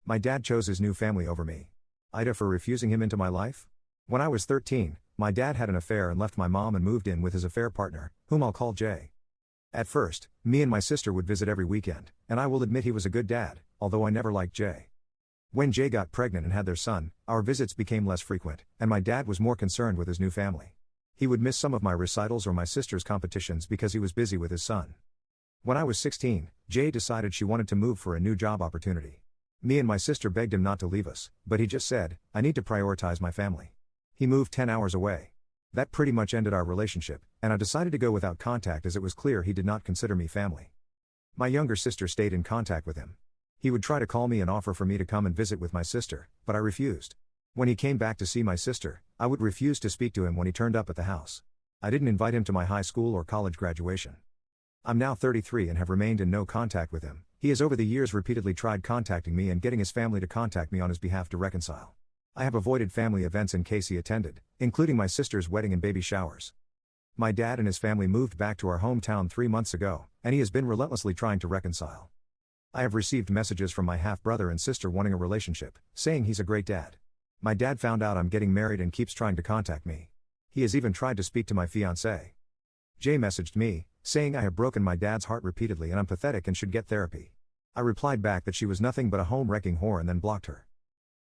My dad chose his new family over me. AITA for refusing him into my life? When I was 13, my dad had an affair and left my mom and moved in with his affair partner, whom I'll call Jay. At first, me and my sister would visit every weekend, and I will admit he was a good dad, although I never liked Jay. When Jay got pregnant and had their son, our visits became less frequent, and my dad was more concerned with his new family. He would miss some of my recitals or my sister's competitions because he was busy with his son. When I was 16, Jay decided she wanted to move for a new job opportunity. Me and my sister begged him not to leave us, but he just said, "I need to prioritize my family." He moved 10 hours away. That pretty much ended our relationship, and I decided to go without contact as it was clear he did not consider me family. My younger sister stayed in contact with him. He would try to call me and offer for me to come and visit with my sister, but I refused. When he came back to see my sister, I would refuse to speak to him when he turned up at the house. I didn't invite him to my high school or college graduation. I'm now 33 and have remained in no contact with him. He has over the years repeatedly tried contacting me and getting his family to contact me on his behalf to reconcile. I have avoided family events in case he attended, including my sister's wedding and baby showers. My dad and his family moved back to our hometown 3 months ago, and he has been relentlessly trying to reconcile. I have received messages from my half-brother and sister wanting a relationship, saying he's a great dad. My dad found out I'm getting married and keeps trying to contact me. He has even tried to speak to my fiancée. Jay messaged me, saying I have broken my dad's heart repeatedly and I'm pathetic and should get therapy. I replied back that she was nothing but a home-wrecking whore and then blocked her.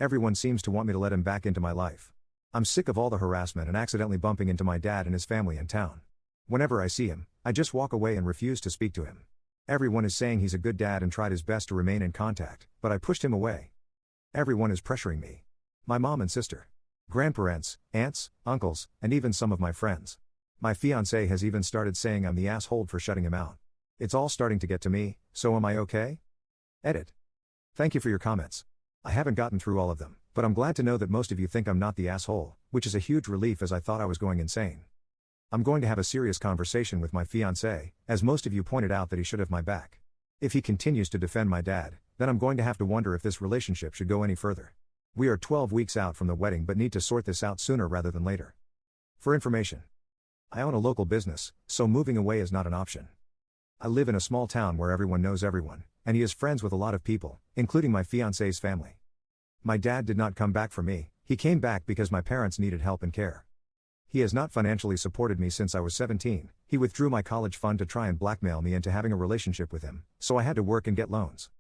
Everyone seems to want me to let him back into my life. I'm sick of all the harassment and accidentally bumping into my dad and his family in town. Whenever I see him, I just walk away and refuse to speak to him. Everyone is saying he's a good dad and tried his best to remain in contact, but I pushed him away. Everyone is pressuring me. My mom and sister, grandparents, aunts, uncles, and even some of my friends. My fiancé has even started saying I'm the asshole for shutting him out. It's all starting to get to me, so am I okay? Edit. Thank you for your comments. I haven't gotten through all of them, but I'm glad to know that most of you think I'm not the asshole, which is a huge relief as I thought I was going insane. I'm going to have a serious conversation with my fiancé, as most of you pointed out that he should have my back. If he continues to defend my dad, then I'm going to have to wonder if this relationship should go any further. We are 12 weeks out from the wedding but need to sort this out sooner rather than later. For information, I own a local business, so moving away is not an option. I live in a small town where everyone knows everyone, and he is friends with a lot of people, including my fiancé's family. My dad did not come back for me, he came back because my parents needed help and care. He has not financially supported me since I was 17, he withdrew my college fund to try and blackmail me into having a relationship with him, so I had to work and get loans.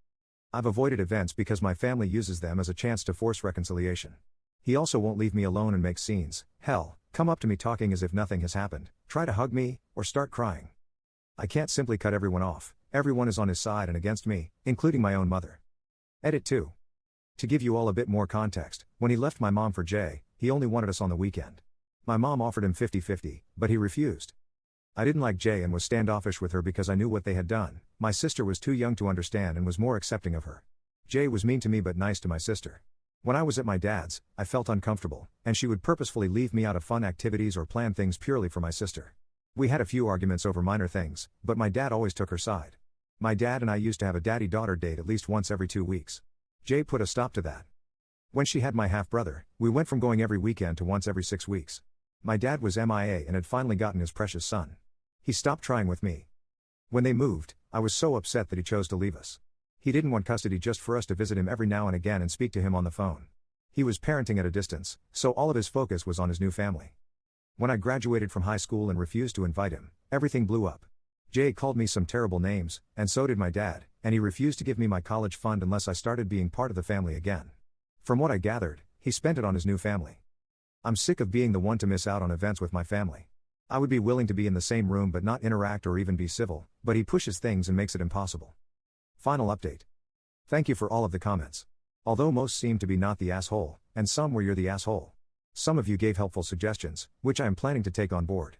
I've avoided events because my family uses them as a chance to force reconciliation. He also won't leave me alone and make scenes, hell, come up to me talking as if nothing has happened, try to hug me, or start crying. I can't simply cut everyone off, everyone is on his side and against me, including my own mother. Edit 2. To give you all a bit more context, when he left my mom for Jay, he only wanted us on the weekend. My mom offered him 50-50, but he refused. I didn't like Jay and was standoffish with her because I knew what they had done. My sister was too young to understand and was more accepting of her. Jay was mean to me but nice to my sister. When I was at my dad's, I felt uncomfortable, and she would purposefully leave me out of fun activities or plan things purely for my sister. We had a few arguments over minor things, but my dad always took her side. My dad and I used to have a daddy-daughter date at least once every 2 weeks. Jay put a stop to that. When she had my half-brother, we went from going every weekend to once every 6 weeks. My dad was MIA and had finally gotten his precious son. He stopped trying with me. When they moved, I was so upset that he chose to leave us. He didn't want custody just for us to visit him every now and again and speak to him on the phone. He was parenting at a distance, so all of his focus was on his new family. When I graduated from high school and refused to invite him, everything blew up. Jay called me some terrible names, and so did my dad, and he refused to give me my college fund unless I started being part of the family again. From what I gathered, he spent it on his new family. I'm sick of being the one to miss out on events with my family. I would be willing to be in the same room but not interact or even be civil, but he pushes things and makes it impossible. Final update. Thank you for all of the comments. Although most seem to be not the asshole, and some were you're the asshole. Some of you gave helpful suggestions, which I am planning to take on board.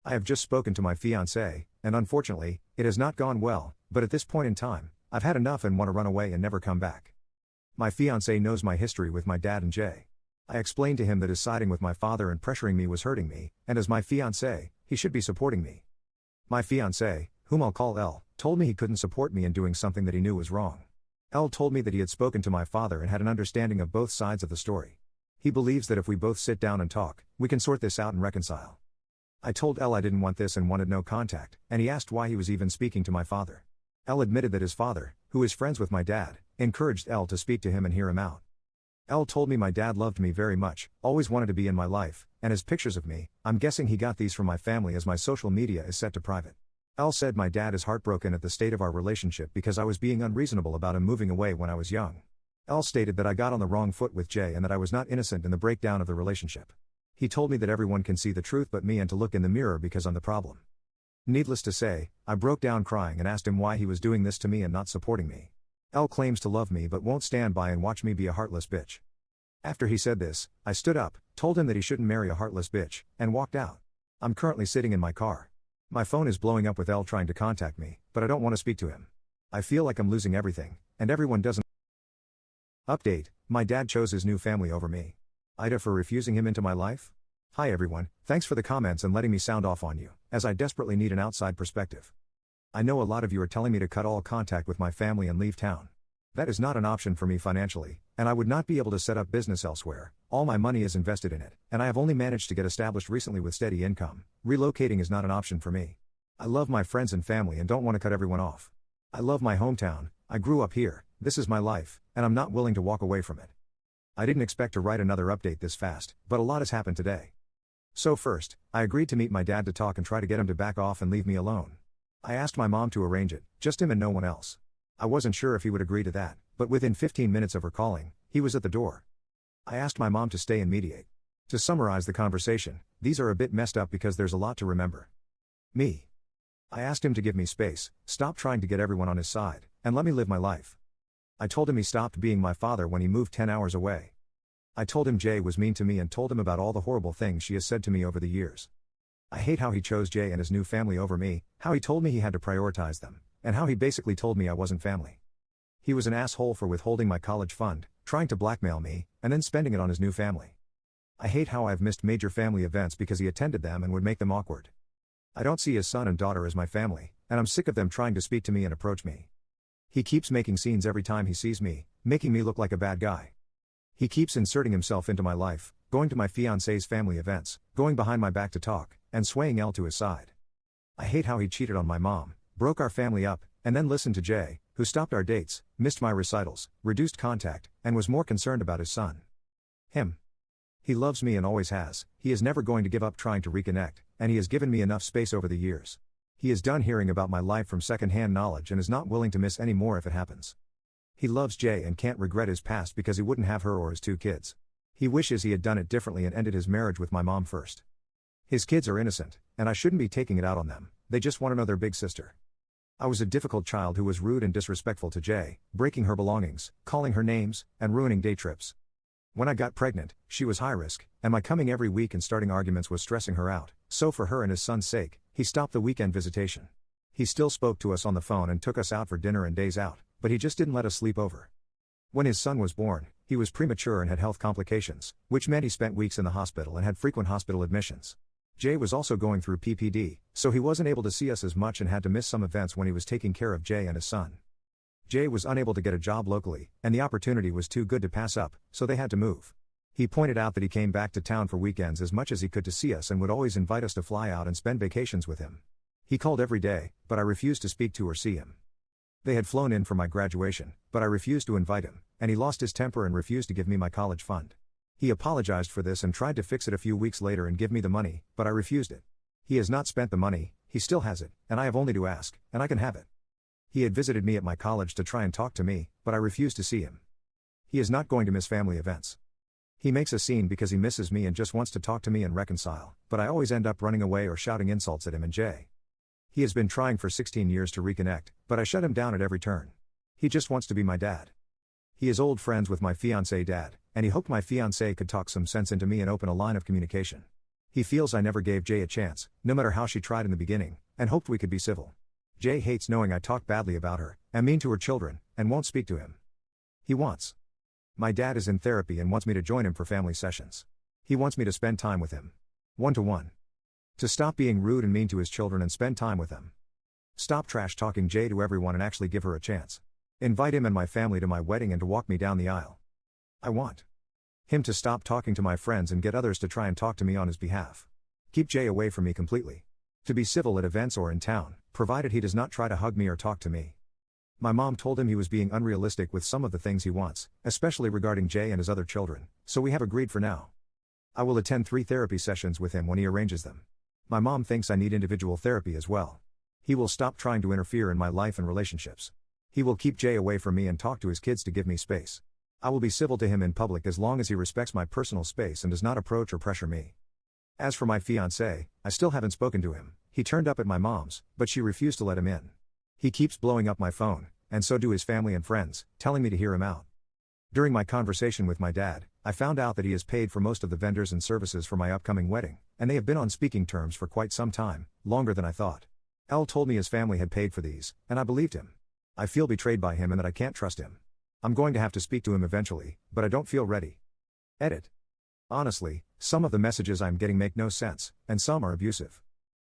I have just spoken to my fiancé, and unfortunately, it has not gone well, but at this point in time, I've had enough and want to run away and never come back. My fiancé knows my history with my dad and Jay. I explained to him that his siding with my father and pressuring me was hurting me, and as my fiancé, he should be supporting me. My fiancé, whom I'll call L, told me he couldn't support me in doing something that he knew was wrong. L told me that he had spoken to my father and had an understanding of both sides of the story. He believes that if we both sit down and talk, we can sort this out and reconcile. I told L I didn't want this and wanted no contact, and he asked why he was even speaking to my father. L admitted that his father, who is friends with my dad, Encouraged L to speak to him and hear him out. L told me my dad loved me very much, always wanted to be in my life, and his pictures of me, I'm guessing he got these from my family as my social media is set to private. L said my dad is heartbroken at the state of our relationship because I was being unreasonable about him moving away when I was young. L stated that I got on the wrong foot with Jay and that I was not innocent in the breakdown of the relationship. He told me that everyone can see the truth but me and to look in the mirror because I'm the problem. Needless to say, I broke down crying and asked him why he was doing this to me and not supporting me. L claims to love me but won't stand by and watch me be a heartless bitch. After he said this, I stood up, told him that he shouldn't marry a heartless bitch, and walked out. I'm currently sitting in my car. My phone is blowing up with L trying to contact me, but I don't want to speak to him. I feel like I'm losing everything, and everyone doesn't. Update, my dad chose his new family over me. AITA for refusing him into my life? Hi everyone, thanks for the comments and letting me sound off on you, as I desperately need an outside perspective. I know a lot of you are telling me to cut all contact with my family and leave town. That is not an option for me financially, and I would not be able to set up business elsewhere. All my money is invested in it, and I have only managed to get established recently with steady income. Relocating is not an option for me. I love my friends and family and don't want to cut everyone off. I love my hometown, I grew up here, this is my life, and I'm not willing to walk away from it. I didn't expect to write another update this fast, but a lot has happened today. So first, I agreed to meet my dad to talk and try to get him to back off and leave me alone. I asked my mom to arrange it, just him and no one else. I wasn't sure if he would agree to that, but within 15 minutes of her calling, he was at the door. I asked my mom to stay and mediate. To summarize the conversation, these are a bit messed up because there's a lot to remember. Me. I asked him to give me space, stop trying to get everyone on his side, and let me live my life. I told him he stopped being my father when he moved 10 hours away. I told him Jay was mean to me and told him about all the horrible things she has said to me over the years. I hate how he chose Jay and his new family over me, how he told me he had to prioritize them, and how he basically told me I wasn't family. He was an asshole for withholding my college fund, trying to blackmail me, and then spending it on his new family. I hate how I've missed major family events because he attended them and would make them awkward. I don't see his son and daughter as my family, and I'm sick of them trying to speak to me and approach me. He keeps making scenes every time he sees me, making me look like a bad guy. He keeps inserting himself into my life, going to my fiance's family events, going behind my back to talk, and swaying L to his side. I hate how he cheated on my mom, broke our family up, and then listened to Jay, who stopped our dates, missed my recitals, reduced contact, and was more concerned about his son. Him. He loves me and always has, he is never going to give up trying to reconnect, and he has given me enough space over the years. He is done hearing about my life from second-hand knowledge and is not willing to miss any more if it happens. He loves Jay and can't regret his past because he wouldn't have her or his 2 kids. He wishes he had done it differently and ended his marriage with my mom first. His kids are innocent, and I shouldn't be taking it out on them, they just want to know their big sister. I was a difficult child who was rude and disrespectful to Jay, breaking her belongings, calling her names, and ruining day trips. When I got pregnant, she was high risk, and my coming every week and starting arguments was stressing her out, so for her and his son's sake, he stopped the weekend visitation. He still spoke to us on the phone and took us out for dinner and days out, but he just didn't let us sleep over. When his son was born, he was premature and had health complications, which meant he spent weeks in the hospital and had frequent hospital admissions. Jay was also going through PPD, so he wasn't able to see us as much and had to miss some events when he was taking care of Jay and his son. Jay was unable to get a job locally, and the opportunity was too good to pass up, so they had to move. He pointed out that he came back to town for weekends as much as he could to see us and would always invite us to fly out and spend vacations with him. He called every day, but I refused to speak to or see him. They had flown in for my graduation, but I refused to invite him, and he lost his temper and refused to give me my college fund. He apologized for this and tried to fix it a few weeks later and give me the money, but I refused it. He has not spent the money, he still has it, and I have only to ask, and I can have it. He had visited me at my college to try and talk to me, but I refused to see him. He is not going to miss family events. He makes a scene because he misses me and just wants to talk to me and reconcile, but I always end up running away or shouting insults at him and Jay. He has been trying for 16 years to reconnect, but I shut him down at every turn. He just wants to be my dad. He is old friends with my fiancé dad, and he hoped my fiancé could talk some sense into me and open a line of communication. He feels I never gave Jay a chance, no matter how she tried in the beginning, and hoped we could be civil. Jay hates knowing I talk badly about her, am mean to her children, and won't speak to him. He wants. My dad is in therapy and wants me to join him for family sessions. He wants me to spend time with him. 1-to-1. To stop being rude and mean to his children and spend time with them. Stop trash talking Jay to everyone and actually give her a chance. Invite him and my family to my wedding and to walk me down the aisle. I want him to stop talking to my friends and get others to try and talk to me on his behalf. Keep Jay away from me completely. To be civil at events or in town, provided he does not try to hug me or talk to me. My mom told him he was being unrealistic with some of the things he wants, especially regarding Jay and his other children, so we have agreed for now. I will attend 3 therapy sessions with him when he arranges them. My mom thinks I need individual therapy as well. He will stop trying to interfere in my life and relationships. He will keep Jay away from me and talk to his kids to give me space. I will be civil to him in public as long as he respects my personal space and does not approach or pressure me. As for my fiancé, I still haven't spoken to him. He turned up at my mom's, but she refused to let him in. He keeps blowing up my phone, and so do his family and friends, telling me to hear him out. During my conversation with my dad, I found out that he has paid for most of the vendors and services for my upcoming wedding, and they have been on speaking terms for quite some time, longer than I thought. L told me his family had paid for these, and I believed him. I feel betrayed by him and that I can't trust him. I'm going to have to speak to him eventually, but I don't feel ready. Edit. Honestly, some of the messages I'm getting make no sense, and some are abusive.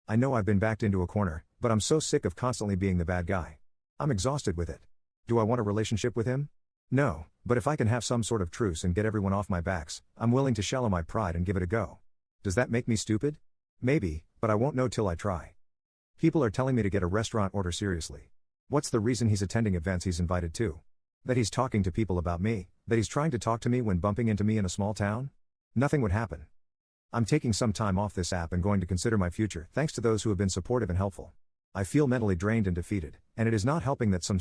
I know I've been backed into a corner, but I'm so sick of constantly being the bad guy. I'm exhausted with it. Do I want a relationship with him? No, but if I can have some sort of truce and get everyone off my backs, I'm willing to shallow my pride and give it a go. Does that make me stupid? Maybe, but I won't know till I try. People are telling me to get a restaurant order seriously. What's the reason he's attending events he's invited to? That he's talking to people about me, that he's trying to talk to me when bumping into me in a small town? Nothing would happen. I'm taking some time off this app and going to consider my future thanks to those who have been supportive and helpful. I feel mentally drained and defeated, and it is not helping that some